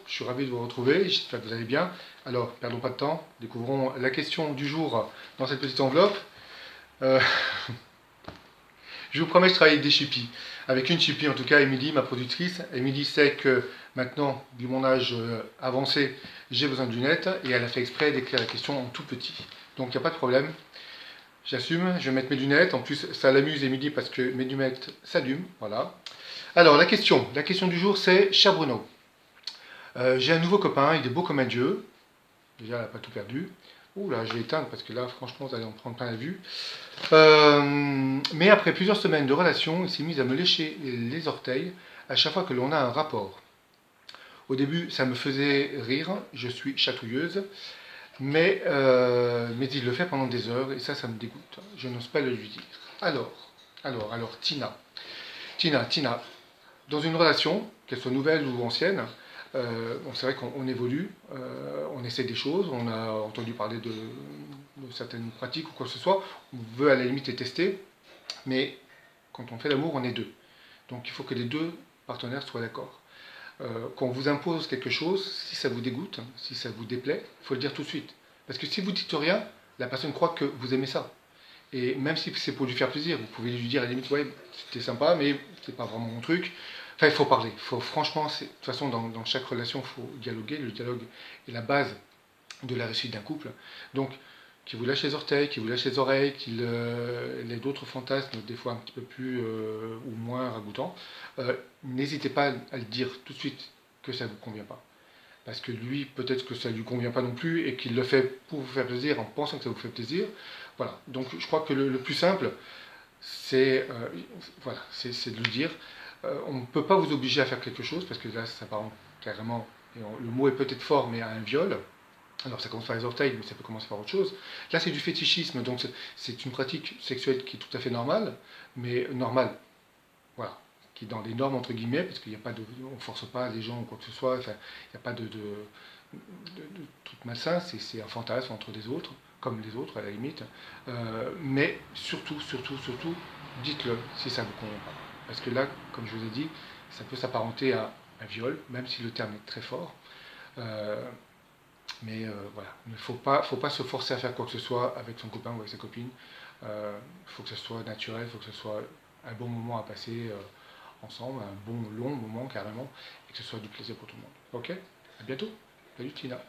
je suis ravi de vous retrouver, j'espère que vous allez bien. Alors, perdons pas de temps, découvrons la question du jour dans cette petite enveloppe. Euh, je vous promets, je travaille avec des chippies. Avec une chippie, en tout cas, Émilie, ma productrice. Émilie sait que maintenant, vu mon âge avancé, j'ai besoin de lunettes et elle a fait exprès d'écrire la question en tout petit. Donc, il n'y a pas de problème. J'assume, je vais mettre mes lunettes. En plus, ça l'amuse Émilie parce que mes lunettes s'allument. Voilà. Alors, la question du jour, c'est cher Bruno. J'ai un nouveau copain, il est beau comme un dieu. Déjà, elle n'a pas tout perdu. Ouh là, je vais éteindre parce que là, franchement, vous allez en prendre plein la vue. Mais après plusieurs semaines de relation, il s'est mis à me lécher les orteils à chaque fois que l'on a un rapport. Au début, ça me faisait rire, je suis chatouilleuse, mais il le fait pendant des heures et ça me dégoûte. Je n'ose pas le lui dire. Alors, Tina, dans une relation, qu'elle soit nouvelle ou ancienne, bon, c'est vrai qu'on évolue, on essaie des choses, on a entendu parler de certaines pratiques ou quoi que ce soit, on veut à la limite les tester, mais quand on fait l'amour, on est deux. Donc il faut que les deux partenaires soient d'accord. Quand on vous impose quelque chose, si ça vous dégoûte, si ça vous déplaît, il faut le dire tout de suite. Parce que si vous dites rien, la personne croit que vous aimez ça. Et même si c'est pour lui faire plaisir, vous pouvez lui dire à la limite, ouais, c'était sympa, mais c'est pas vraiment mon truc. Enfin, il faut parler. Franchement, de toute façon, dans chaque relation, il faut dialoguer. Le dialogue est la base de la réussite d'un couple. Donc, qu'il vous lâche les orteils, qu'il vous lâche les oreilles, qu'il ait d'autres fantasmes, des fois un petit peu plus ou moins ragoûtants, n'hésitez pas à le dire tout de suite que ça ne vous convient pas. Parce que lui, peut-être que ça ne lui convient pas non plus et qu'il le fait pour vous faire plaisir en pensant que ça vous fait plaisir. Voilà. Donc je crois que le plus simple, c'est voilà, c'est de lui dire. On ne peut pas vous obliger à faire quelque chose parce que là, ça part carrément, le mot est peut-être fort, mais à un viol. Alors ça commence par les orteils, mais ça peut commencer par autre chose. Là, c'est du fétichisme, donc c'est une pratique sexuelle qui est tout à fait normale, mais normale, voilà, qui est dans les normes entre guillemets, parce qu'il n'y a pas de, on ne force pas les gens ou quoi que ce soit, enfin, il n'y a pas de truc malsain, c'est un fantasme entre des autres, comme les autres à la limite, mais surtout, dites-le si ça ne vous convient pas. Parce que là, comme je vous ai dit, ça peut s'apparenter à un viol, même si le terme est très fort. Mais voilà, il ne faut pas se forcer à faire quoi que ce soit avec son copain ou avec sa copine. Il faut que ce soit naturel, il faut que ce soit un bon moment à passer ensemble, un bon long moment carrément, et que ce soit du plaisir pour tout le monde. Ok? À bientôt. Salut Tina.